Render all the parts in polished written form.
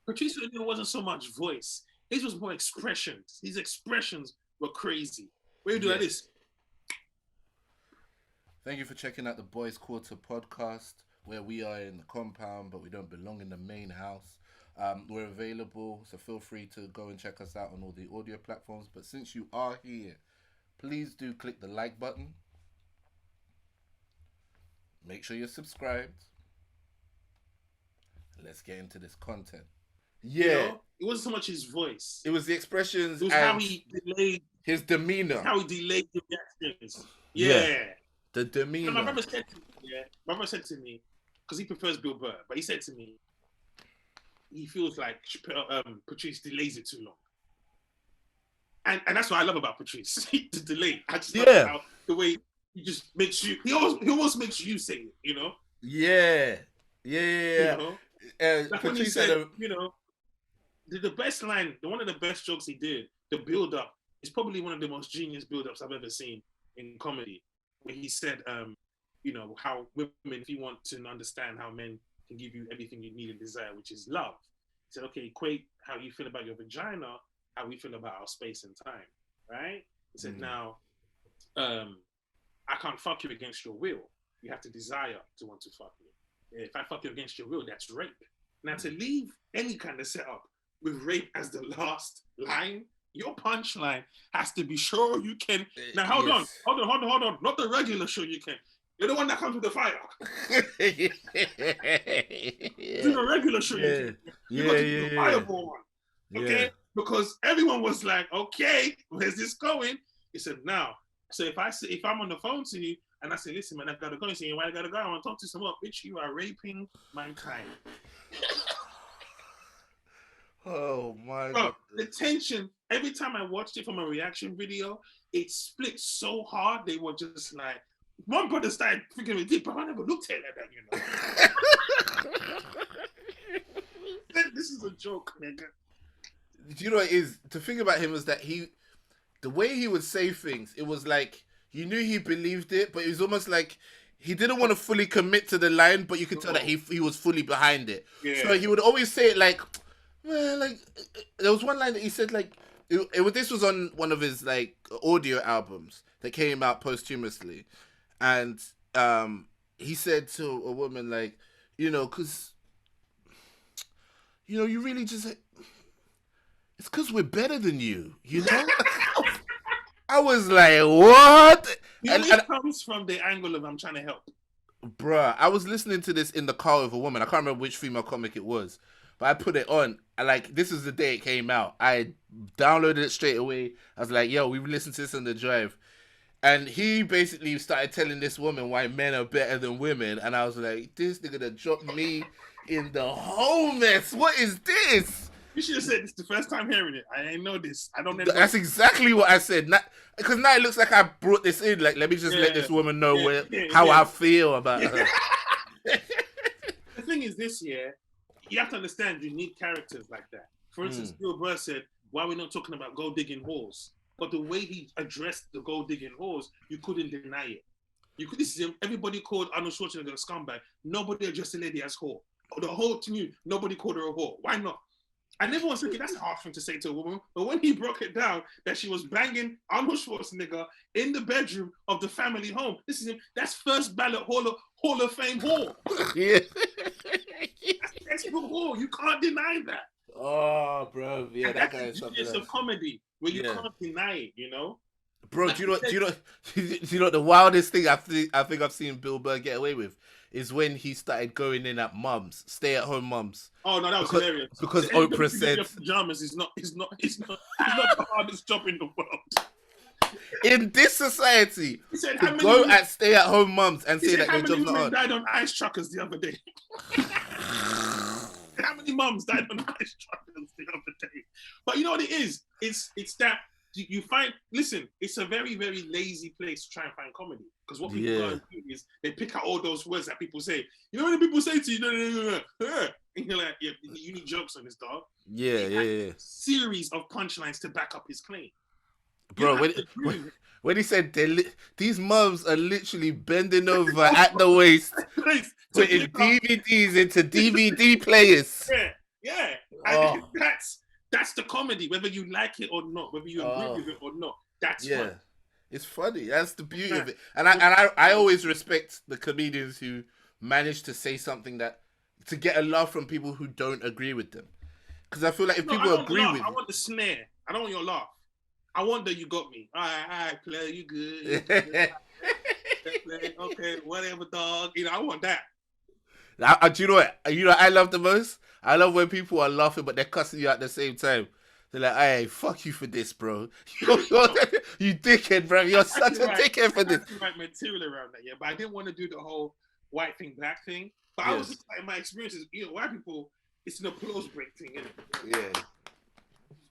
Patrice wasn't so much voice. His was more expressions. His expressions were crazy. Where you do like this? Thank you for checking out the Boys Quarter podcast, where we are in the compound, but we don't belong in the main house. We're available, so feel free to go and check us out on all the audio platforms. But since you are here, please do click the like button. Make sure you're subscribed. Let's get into this content. Yeah. You know, it wasn't so much his voice. It was the expressions it was and how he delayed his demeanor. How he delayed the reactions. Yeah. The demeanor. And my brother said to me, because he prefers Bill Burr, but he said to me, he feels like Patrice delays it too long. And that's what I love about Patrice. The delay. I just love how the way he just makes you, he almost makes you say it, you know? Yeah. You know? Like when he said, you know, the best line, one of the best jokes he did, the build-up, is probably one of the most genius build-ups I've ever seen in comedy. When he said, you know, how women, if you want to understand how men can give you everything you need and desire, which is love. He said, okay, equate how you feel about your vagina, how we feel about our space and time, right? He said, now, I can't fuck you against your will. You have to desire to want to fuck me. If I fuck you against your will, that's rape. Now, to leave any kind of setup with rape as the last line, your punchline has to be sure you can. Now, hold on. Not the regular sure you can. You're the one that comes with the fire. Do the regular sure you can. You got to do the fireball one. Okay? Because everyone was like, okay, where's this going? He said, now, so if I'm on the phone to you, and I say, listen, man, I've got to go. You say, why I got to go? I want to talk to someone. Bitch, you are raping mankind. Oh, my God. The tension, every time I watched it from a reaction video, it split so hard. They were just like, one brother started freaking with deep, but I never looked at it like that, you know. This is a joke, nigga. Do you know what it is? The thing about him was that the way he would say things, it was like, you knew he believed it, but it was almost like he didn't want to fully commit to the line, but you could tell that he was fully behind it. Yeah. So he would always say it like, man, like, there was one line that he said, like, this was on one of his, like, audio albums that came out posthumously. And he said to a woman, like, you know, because, you know, you really just, it's because we're better than you, you know? I was like, what? It comes from the angle of I'm trying to help. Bruh, I was listening to this in the car with a woman. I can't remember which female comic it was. But I put it on. This is the day it came out. I downloaded it straight away. I was like, yo, we listened to this on the drive. And he basically started telling this woman why men are better than women. And I was like, this nigga that dropped me in the whole mess. What is this? You should have said this the first time hearing it. I ain't know this. I don't know. That's exactly what I said. Because now it looks like I brought this in. Like, let me just let this woman know how I feel about her. The thing is, this year, you have to understand you need characters like that. For instance, Bill Burr said, why are we not talking about gold-digging whores? But the way he addressed the gold-digging whores, you couldn't deny it. This is him. Everybody called Arnold Schwarzenegger a scumbag. Nobody addressed a lady as whore. The whole to nobody called her a whore. Why not? I never was thinking that's a hard thing to say to a woman. But when he broke it down, that she was banging Arnold Schwarzenegger in the bedroom of the family home. This is him. That's first ballot Hall of Fame whore. Yeah. That's whore. You can't deny that. Oh, bro. Yeah, that guy is something else. It's a comedy where you can't deny it, you know? Bro, do you know the wildest thing I think I've seen Bill Burr get away with is when he started going in at mums, stay-at-home mums. Oh no, that was hilarious. Because Oprah said pajamas is not the hardest job in the world. In this society, said, to go at stay-at-home mums and say that their job's not hard. Died on ice truckers the other day. How many mums died on ice truckers the other day? But you know what it is? It's that you find, listen, it's a very, very lazy place to try and find comedy. Because what people go and do is they pick out all those words that people say. You know when people say to you, and you're like, yeah, you need jokes on this, dog. Yeah. Series of punchlines to back up his claim. Bro, when he said these mums are literally bending over at the waist, putting DVDs into DVD players. Yeah. And that's the comedy, whether you like it or not, whether you agree with it or not. That's fun. It's funny. That's the beauty of it. And I always respect the comedians who manage to say something that to get a laugh from people who don't agree with them. Because I feel like if people agree with I want the snare. I don't want your laugh. I want that you got me. All right, player, you good. Okay, whatever, dog. You know, I want that. Do you know what? You know, I love the most. I love when people are laughing, but they're cussing you at the same time. They're like, "Hey, fuck you for this, bro. You dickhead, bro. You're such a dickhead for this." I right material around that, yeah. But I didn't want to do the whole white thing, black thing. But I was just like, my experiences, you know, white people, it's an applause break thing, isn't it? Yeah.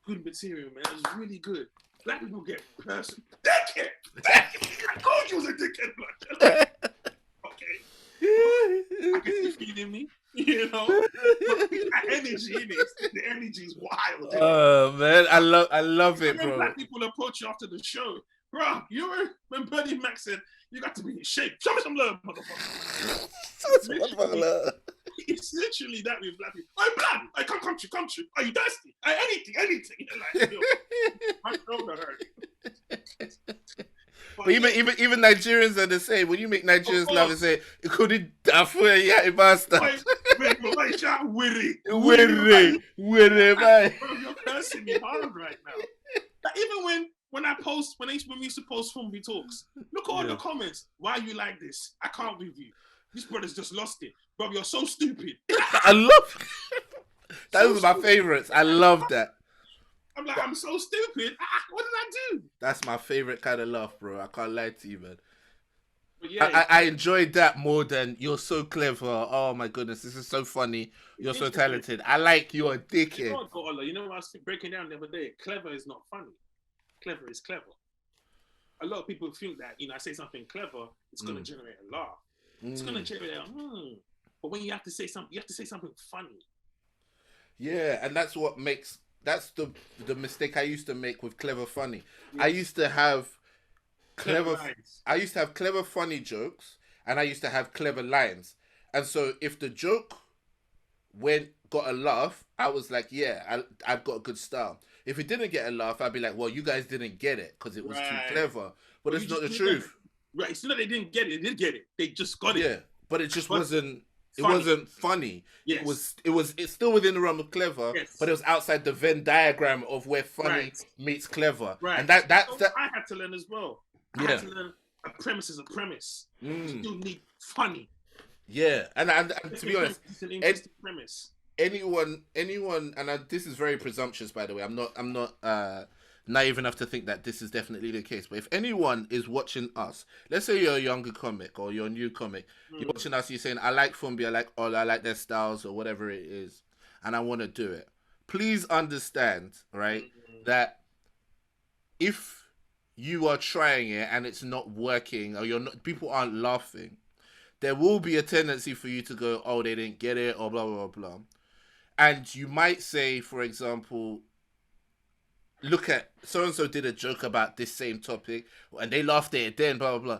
Good material, man. It was really good. Black people get person. Dickhead! I told you it was a dickhead, blood. Okay. I can see feeding me, you know. That energy in it, the energy is wild. Oh man, I love it, bro. Black people approach you after the show, bro. You were when Bernie Mac said you got to be in shape. Show me some love, motherfucker. It's literally that with black people. I'm black. I come to. Are you thirsty? Anything. Like, my shoulder hurt. But even Nigerians are the same. When you make Nigerians laugh and say, "It couldn't dafu ya bastard." Wiri, man. You're cursing me hard right now. Like, even when we used to post Fumbi Talks, look at all the comments. Why are you like this? I can't with you. This brother's just lost it. Bro, you're so stupid. I love those are my favorites. I love that. I'm like, I'm so stupid. What did I do? That's my favorite kind of laugh, bro. I can't lie to you, man. But yeah, I enjoyed that more than you're so clever. Oh my goodness, this is so funny. You're so talented. I like you're a dickhead. You know what I was breaking down the other day? Clever is not funny. Clever is clever. A lot of people think that, you know, I say something clever, it's going to generate a laugh. It's going to generate But when you have to say something, you have to say something funny. Yeah, and that's what makes... That's the mistake I used to make with clever funny. Yes. I used to have clever funny jokes, and I used to have clever lines. And so if the joke got a laugh, I was like, yeah, I've got a good style. If it didn't get a laugh, I'd be like, well, you guys didn't get it because it was too clever. But it's not the truth. Right, it's not that they didn't get it. They did get it. They just got it. Yeah, but it just wasn't... It wasn't funny. Yes. It's still within the realm of clever, but it was outside the Venn diagram of where funny meets clever. Right. And that I had to learn as well. I had to learn a premise is a premise. You still need funny. Yeah. And to be honest, it's an interesting premise. Anyone, and this is very presumptuous, by the way. I'm not naive enough to think that this is definitely the case. But if anyone is watching us, let's say you're a younger comic or you're a new comic, you're watching us, you're saying, I like Fumbi, I like Ola, I like their styles or whatever it is, and I want to do it. Please understand, right, that if you are trying it and it's not working or people aren't laughing, there will be a tendency for you to go, oh, they didn't get it or blah, blah, blah. And you might say, for example, look at so-and-so did a joke about this same topic and they laughed at it then, blah, blah, blah.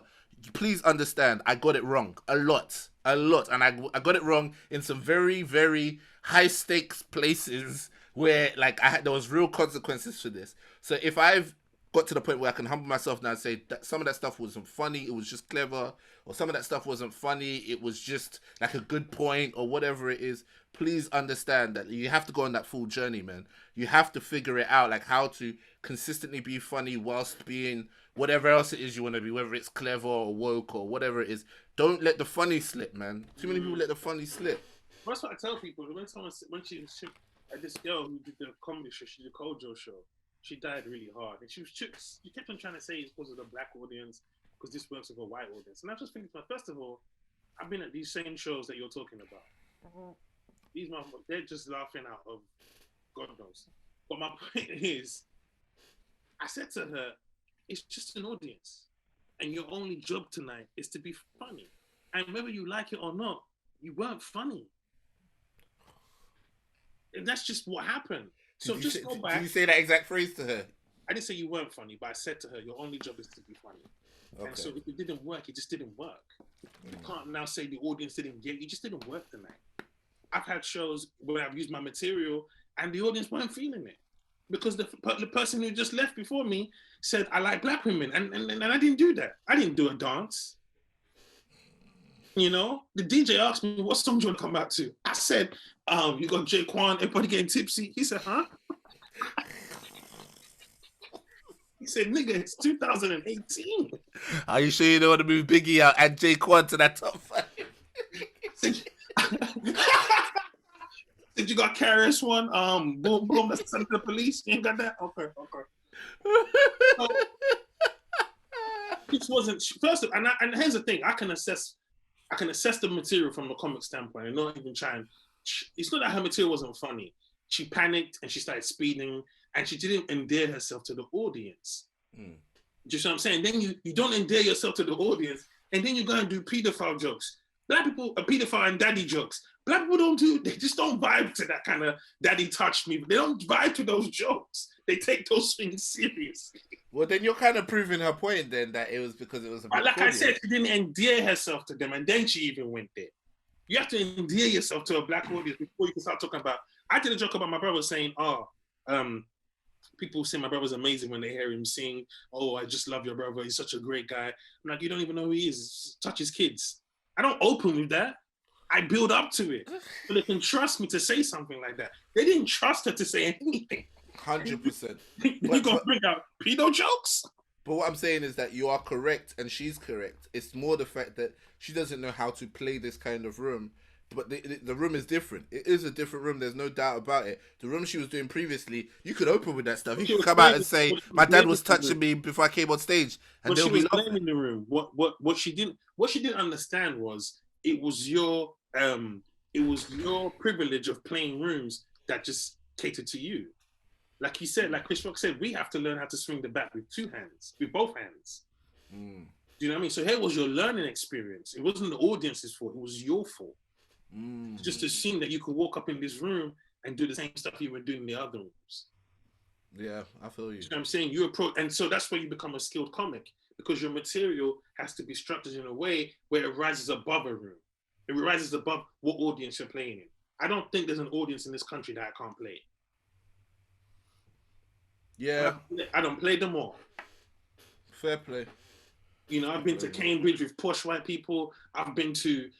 Please understand, I got it wrong a lot. And I got it wrong in some very, very high stakes places where like there was real consequences for this. So if I've got to the point where I can humble myself now and say that some of that stuff wasn't funny, it was just clever, or some of that stuff wasn't funny, it was just like a good point or whatever it is, please understand that you have to go on that full journey, man. You have to figure it out, like how to consistently be funny whilst being whatever else it is you want to be, whether it's clever or woke or whatever it is. Don't let the funny slip, man. Too many people let the funny slip. That's what I tell people. When this girl who did the comedy show, she did the Kojo show, she died really hard. And she kept on trying to say it's because of the black audience, because this works with a white audience. And I just think, first of all, I've been at these same shows that you're talking about. These motherfuckers, they're just laughing out of God knows. But my point is, I said to her, it's just an audience. And your only job tonight is to be funny. And whether you like it or not, you weren't funny. And that's just what happened. So just go back. Did you say that exact phrase to her? I didn't say you weren't funny, but I said to her, your only job is to be funny. Okay. And so if it didn't work, it just didn't work. You can't now say the audience didn't get it. It just didn't work tonight. I've had shows where I've used my material and the audience weren't feeling it because the person who just left before me said, I like black women. And I didn't do that. I didn't do a dance. You know, the DJ asked me, what song do you want to come back to? I said, you got Jay Quan, everybody getting tipsy. He said, huh? He said, nigga, it's 2018. Are you sure you don't want to move Biggie out and Jay Quan to that top 5? Did you got Karis one? Boom, boom, that's sent to the police. You ain't got that? Okay. So, it wasn't first, and here's the thing: I can assess the material from a comic standpoint, and not even try and. It's not that her material wasn't funny. She panicked and she started speeding, and she didn't endear herself to the audience. Mm. Do you see what I'm saying? Then you don't endear yourself to the audience, and then you go and do pedophile jokes. Black people are pedophile and daddy jokes. Black people don't do, they just don't vibe to that kind of daddy touched me. They don't vibe to those jokes. They take those things seriously. Well, then you're kind of proving her point then that it was because it was a like audience. I said, she didn't endear herself to them, and then she even went there. You have to endear yourself to a black audience before you can start talking about. I did a joke about my brother saying, people say my brother's amazing when they hear him sing. Oh, I just love your brother. He's such a great guy. I'm like, you don't even know who he is. Touch his kids. I don't open with that. I build up to it. So they can trust me to say something like that. They didn't trust her to say anything. 100%. You gonna bring out pedo jokes? But what I'm saying is that you are correct and she's correct. It's more the fact that she doesn't know how to play this kind of room. But the room is different. It is a different room. There's no doubt about it. The room she was doing previously, you could open with that stuff. You could come out and say, my dad was touching me before I came on stage. And she was blaming the room. What she didn't understand was it was your privilege of playing rooms that just catered to you. Like he said, like Chris Rock said, we have to learn how to swing the bat with both hands. Mm. Do you know what I mean? So here was your learning experience. It wasn't the audience's fault. It was your fault. Mm. Just assume that you could walk up in this room and do the same stuff you were doing in the other rooms. Yeah, I feel you. You know what I'm saying? And so that's where you become a skilled comic, because your material has to be structured in a way where it rises above a room. It rises above what audience you're playing in. I don't think there's an audience in this country that I can't play. Yeah. I don't play them all. Fair play. You know, I've been to Cambridge with posh white people. I've been to,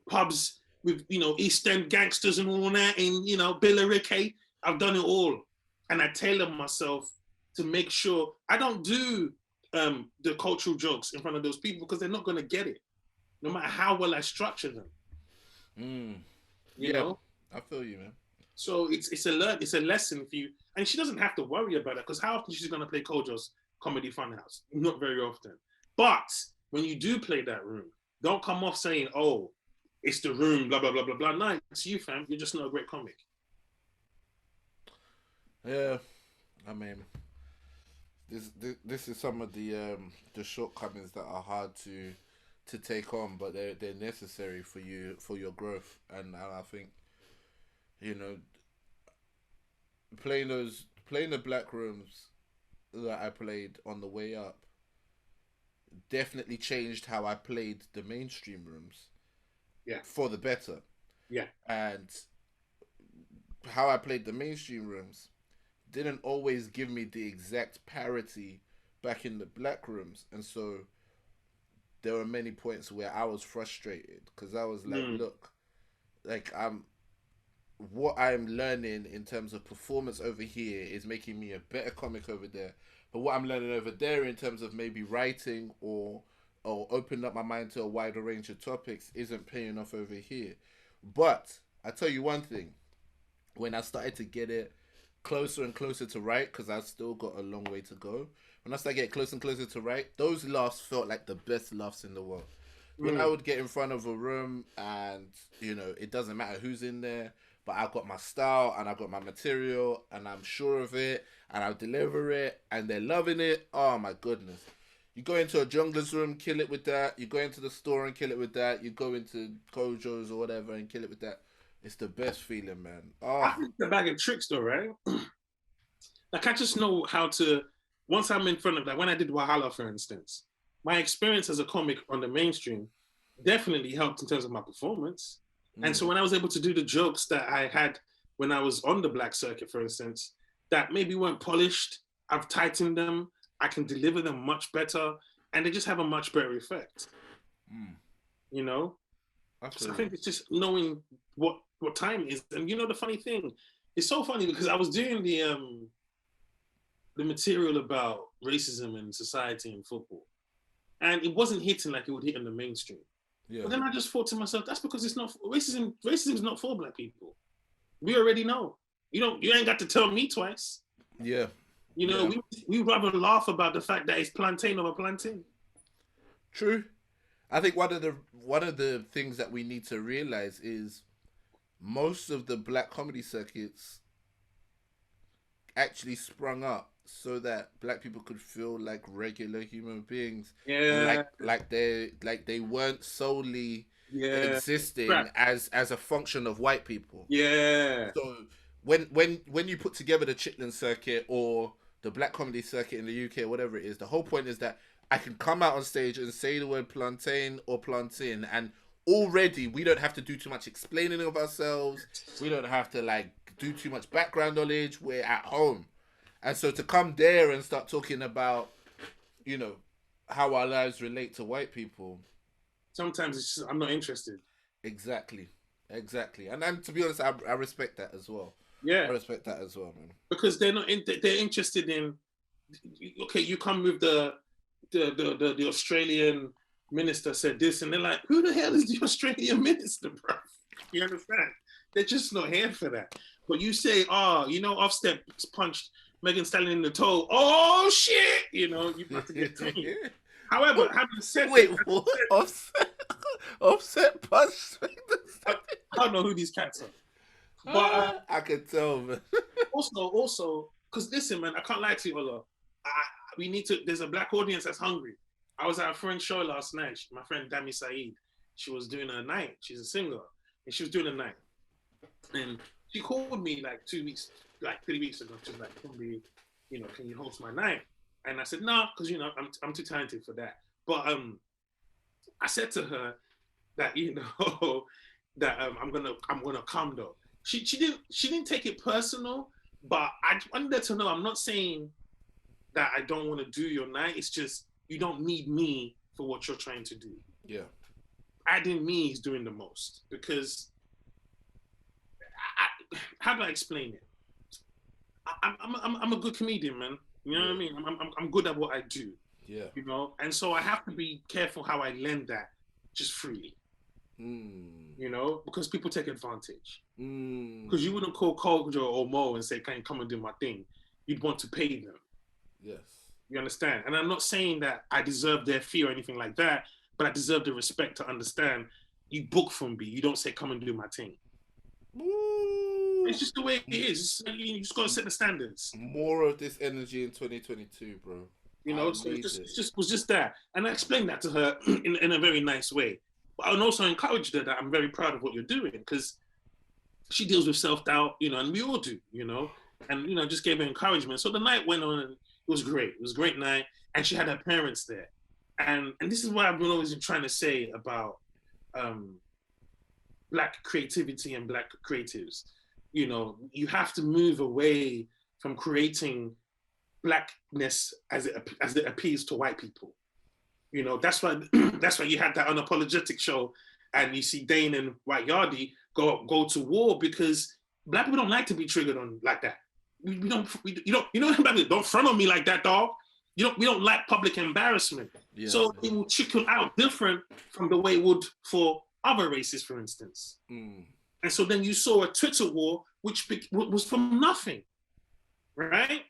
pubs with, East End gangsters and all that, and, Billericay. I've done it all. And I tailor myself to make sure I don't do the cultural jokes in front of those people because they're not going to get it, no matter how well I structure them. You know? I feel you, man. So it's a lesson for you. And she doesn't have to worry about it, because how often she's going to play Kojo's Comedy Funhouse? Not very often. But when you do play that room, don't come off saying, oh, it's the room, blah, blah, blah, blah, blah. No, it's you, fam. You're just not a great comic. Yeah. I mean, this is some of the shortcomings that are hard to take on, but they're necessary for you, for your growth. And I think, playing the black rooms that I played on the way up definitely changed how I played the mainstream rooms. Yeah. For the better. Yeah. And how I played the mainstream rooms didn't always give me the exact parity back in the black rooms. And so there were many points where I was frustrated because I was like, look, like what I'm learning in terms of performance over here is making me a better comic over there. But what I'm learning over there in terms of maybe writing or opening up my mind to a wider range of topics isn't paying off over here. But I tell you one thing, when I started to get it closer and closer to write, because I've still got a long way to go, when I started getting closer and closer to write, those laughs felt like the best laughs in the world. When I would get in front of a room and, it doesn't matter who's in there, but I've got my style and I've got my material and I'm sure of it and I'll deliver it and they're loving it. Oh my goodness. You go into a jungler's room, kill it with that. You go into the store and kill it with that. You go into Kojo's or whatever and kill it with that. It's the best feeling, man. Oh. I think the bag of tricks though, right? Like I just know how to, once I'm in front of, like when I did Wahala, for instance, my experience as a comic on the mainstream definitely helped in terms of my performance. And so when I was able to do the jokes that I had when I was on the black circuit, for instance, that maybe weren't polished. I've tightened them. I can deliver them much better, and they just have a much better effect. You know, so I think it's just knowing what time it is. And you know, the funny thing, it's so funny because I was doing the material about racism in society and football, and it wasn't hitting like it would hit in the mainstream. Yeah. But then I just thought to myself, that's because it's not racism. Racism is not for black people. We already know. You ain't got to tell me twice. Yeah. You know, we rather laugh about the fact that it's plantain over plantain. True. I think one of the things that we need to realize is most of the black comedy circuits actually sprung up so that black people could feel like regular human beings. Yeah. Like they weren't solely existing as a function of white people. Yeah. So when you put together the Chitlin circuit or the black comedy circuit in the UK or whatever it is, the whole point is that I can come out on stage and say the word plantain or plantain, and already we don't have to do too much explaining of ourselves. We don't have to like do too much background knowledge. We're at home. And so to come there and start talking about, you know, how our lives relate to white people. Sometimes it's just, I'm not interested. Exactly. And to be honest, I respect that as well. Yeah. I respect that as well, man. Because they're interested in, okay, you come with the Australian minister said this, and they're like, who the hell is the Australian minister, bro? You understand? They're just not here for that. But you say, Offstep punched Megan Stallion in the toe. Oh shit! You know, you have to get to me. However, having said what? Offset punched Megan Stallion? I don't know who these cats are. But I can tell, man. also, because listen, man, I can't lie to you, Ola. There's a black audience that's hungry. I was at a friend's show last night. My friend Dami Saeed, she was doing a night. She's a singer, and she was doing a night. And she called me like 3 weeks ago. She was like, can you host my night? And I said, no, because I'm too talented for that. But I said to her that that I'm gonna come though. She didn't take it personal, but I wanted her to know I'm not saying that I don't want to do your night. It's just you don't need me for what you're trying to do. Yeah. Adding me is doing the most because how do I explain it? I'm a good comedian, man. You know what I mean? I'm good at what I do. Yeah. You know, and so I have to be careful how I lend that just freely. You know, because people take advantage. Because you wouldn't call Kojo or Mo and say, "Can you come and do my thing?" You'd want to pay them. Yes. You understand? And I'm not saying that I deserve their fee or anything like that, but I deserve the respect to understand. You book from me. You don't say, "Come and do my thing." It's just the way it is. You just gotta set the standards. More of this energy in 2022, bro. You know, so it was just that, and I explained that to her in a very nice way. But I also encouraged her that I'm very proud of what you're doing because she deals with self-doubt, and we all do, and just gave her encouragement. So the night went on, and it was great. It was a great night, and she had her parents there, and this is what I've been always trying to say about black creativity and black creatives. You have to move away from creating blackness as it appeals to white people. That's why you had that Unapologetic show, and you see Dane and White Yardie go to war because black people don't like to be triggered on like that. We don't front on me like that, dog. We don't like public embarrassment. Yeah. So it will trickle out different from the way it would for other races, for instance. And so then you saw a Twitter war, which was from nothing, right?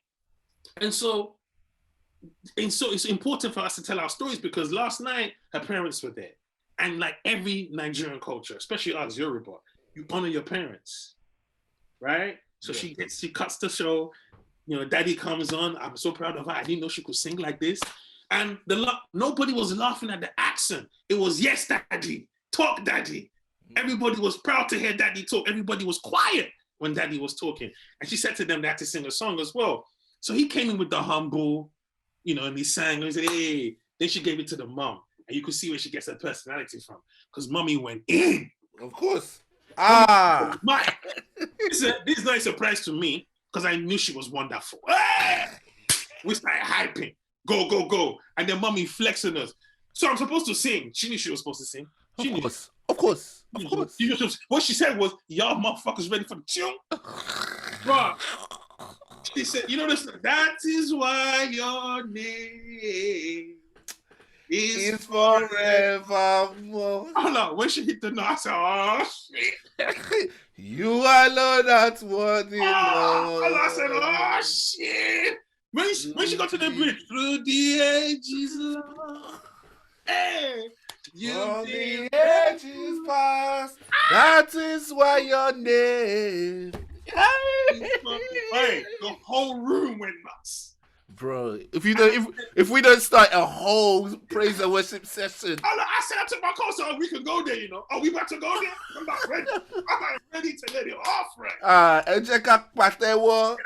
And so it's important for us to tell our stories because last night her parents were there. And like every Nigerian culture, especially us, Yoruba, you honor your parents, right? So she cuts the show, daddy comes on. I'm so proud of her. I didn't know she could sing like this. And nobody was laughing at the accent. It was, yes, daddy, talk, daddy. Everybody was proud to hear daddy talk. Everybody was quiet when daddy was talking. And she said to them they had to sing a song as well. So he came in with the humble, and he sang, and he said, hey. Then she gave it to the mom. And you could see where she gets her personality from. Because mommy went in. Of course. This is not a surprise to me because I knew she was wonderful. We started hyping. Go, go, go. And then mommy flexing us. So I'm supposed to sing. She knew she was supposed to sing. Of course. What she said was, y'all motherfuckers ready for the tune? Bro. She said, you know this? That is why your name is forevermore. Oh no, when she hit the note, I said, oh shit. You alone, that's worthy. I said, oh shit. When she got to the bridge, through the ages, Lord. Hey, from the ages past, that is why your name. Hey, the whole room went nuts. Bro, if we don't start a whole praise and worship session. I said I took my coat so we can go there, you know. Oh, we about to go there? I'm not ready. I'm not ready to let it off, right? What?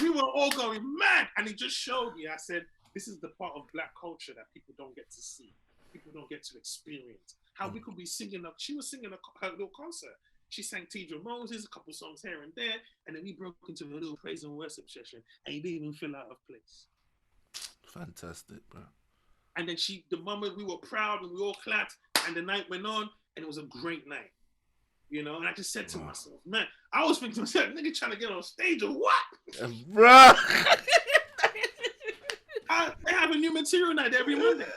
We were all going mad. And it just showed me, I said, this is the part of black culture that people don't get to see. People don't get to experience. How we could be singing she was singing her little concert. She sang Tidra Moses, a couple songs here and there, and then we broke into a little praise and worship session, and he didn't even feel out of place. Fantastic, bro. And then the moment we were proud and we all clapped, and the night went on, and it was a great night. You know, and I just said to myself, man, I was thinking to myself, nigga trying to get on stage or what? Bro. They have a new material night every Monday.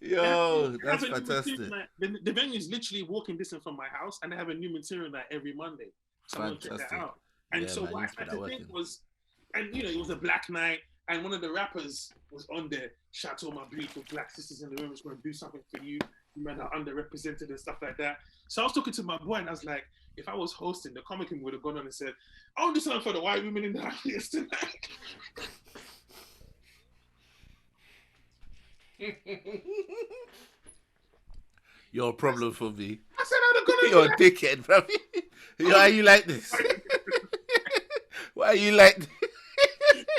Yo, that's fantastic. The venue is literally walking distance from my house, and they have a new material night every Monday. So I'm going to check that out. And so what I had to think was, and you know, it was a black night, and one of the rappers was on there, shout to all my beautiful black sisters in the room, just going to do something for you. You men are underrepresented and stuff like that. So I was talking to my boy, and I was like, if I was hosting, the comic would have gone on and said, I want to do something for the white women in the audience tonight. You're a problem for me. I said I'm gonna. You're a dickhead, bro. Why are you like this? Why are you like this?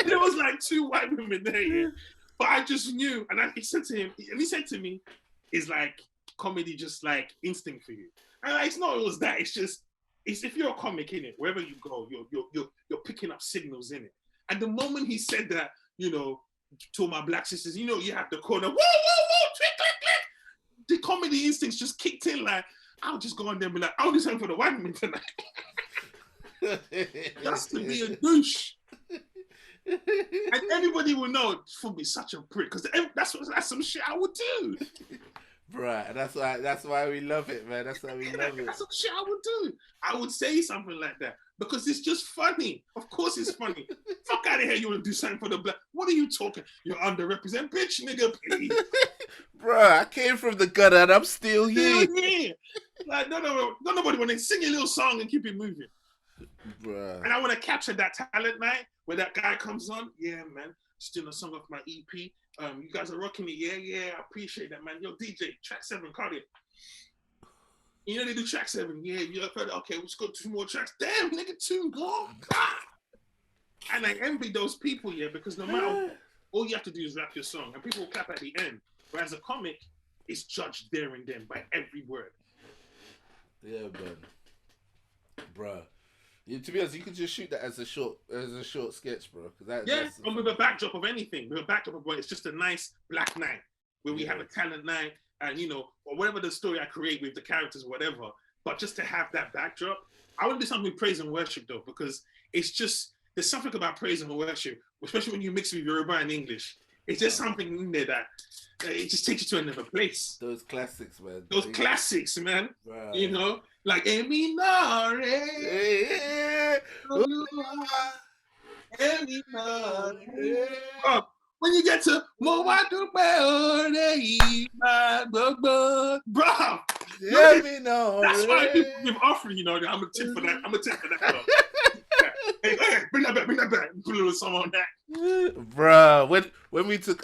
There was like 2 white women there, yeah. But I just knew, and he said to me, "It's like comedy, just like instinct for you." And it's not always that. It's if you're a comic in it, wherever you go, you're picking up signals in it. And the moment he said that, you know, to my black sisters, you know, you have the corner, whoa, whoa, whoa, click, click, click. The comedy instincts just kicked in. Like, I'll just go on there and be like, I'll do something for the white women tonight. Just to be a douche. And everybody will know for me such a prick, because that's some shit I would do. Right, that's why we love it, man. That's why we love it. That's some shit I would do. I would say something like that because it's just funny. Of course it's funny. Fuck out of here, you want to do something for the black. What are you talking? You're underrepresented, bitch, nigga, please. Bruh, I came from the gutter and I'm still here. Like, nobody want to sing a little song and keep it moving. Bruh. And I want to capture that talent night where that guy comes on. Yeah, man, still a song off my EP. You guys are rocking it. Yeah, I appreciate that, man. Yo, DJ, track 7, Cardi. You know they do track 7. Yeah, you heard it. Okay, let's go 2 more tracks. Damn, nigga, 2 more. And I envy those people, yeah, because no matter what, all you have to do is rap your song, and people will clap at the end. Whereas a comic is judged there and then by every word. Yeah, man. Bruh. Yeah, to be honest, you could just shoot that as a short sketch, bro. And with a backdrop of anything, it's just a nice black night where we have a talent night, and you know, or whatever the story I create with the characters, whatever. But just to have that backdrop, I want to do something with praise and worship though, because it's just there's something about praise and worship, especially when you mix it with Yoruba and English. It's just something in there that it just takes you to another place. Those classics, man. Classics, man. Wow. You know, like Eminare. When you get to Mowadu bro. That's why people give offering, you know. I'm a tip for that. Hey, bring that back. Put a little song on that. Bro, when we took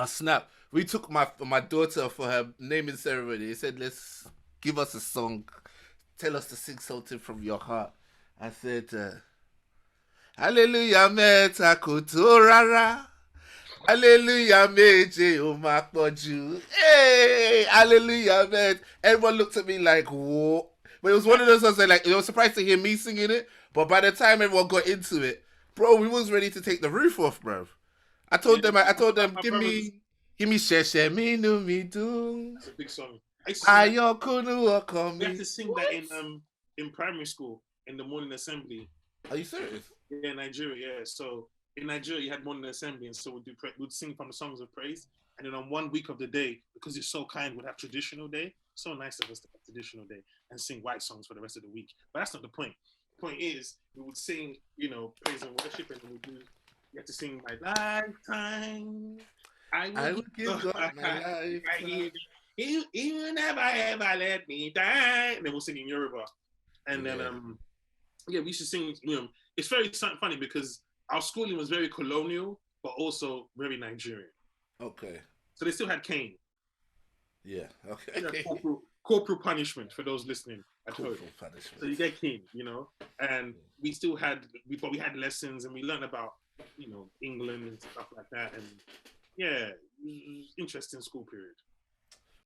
snap. We took my daughter for her naming ceremony. He said, let's give us a song. Tell us to sing something from your heart. I said, Hallelujah, meta kuturara. Hallelujah, méje ó máa pọ̀jù. Hey, hallelujah, man. Everyone looked at me like, whoa. But it was one of those songs that, like, they were surprised to hear me singing it. But by the time everyone got into it, bro, we was ready to take the roof off, bro. I told them, My give brother me Sheshe mi nu mi dun. That's a big song. I used to sing Ayokunu ọkàn we had mi. to sing that in primary school in the morning assembly. Are you serious? Yeah, Nigeria. Yeah, so in Nigeria you had morning assembly, and so we'd sing from the songs of praise. And then on 1 week of the day, because you're so kind, we'd have traditional day. So nice of us to have traditional day and sing white songs for the rest of the week. But that's not the point. The point is we would sing, praise and worship, and we had to sing my lifetime. I will give God my life. You never ever let me die. And then we'll sing in Yoruba. And then we used to sing, it's very funny because our schooling was very colonial, but also very Nigerian. Okay. So they still had cane. Yeah, okay. Corporal punishment for those listening at home. Punishment. So you get cane, and we still had, we had lessons and we learned about, England and stuff like that. And yeah, interesting school period.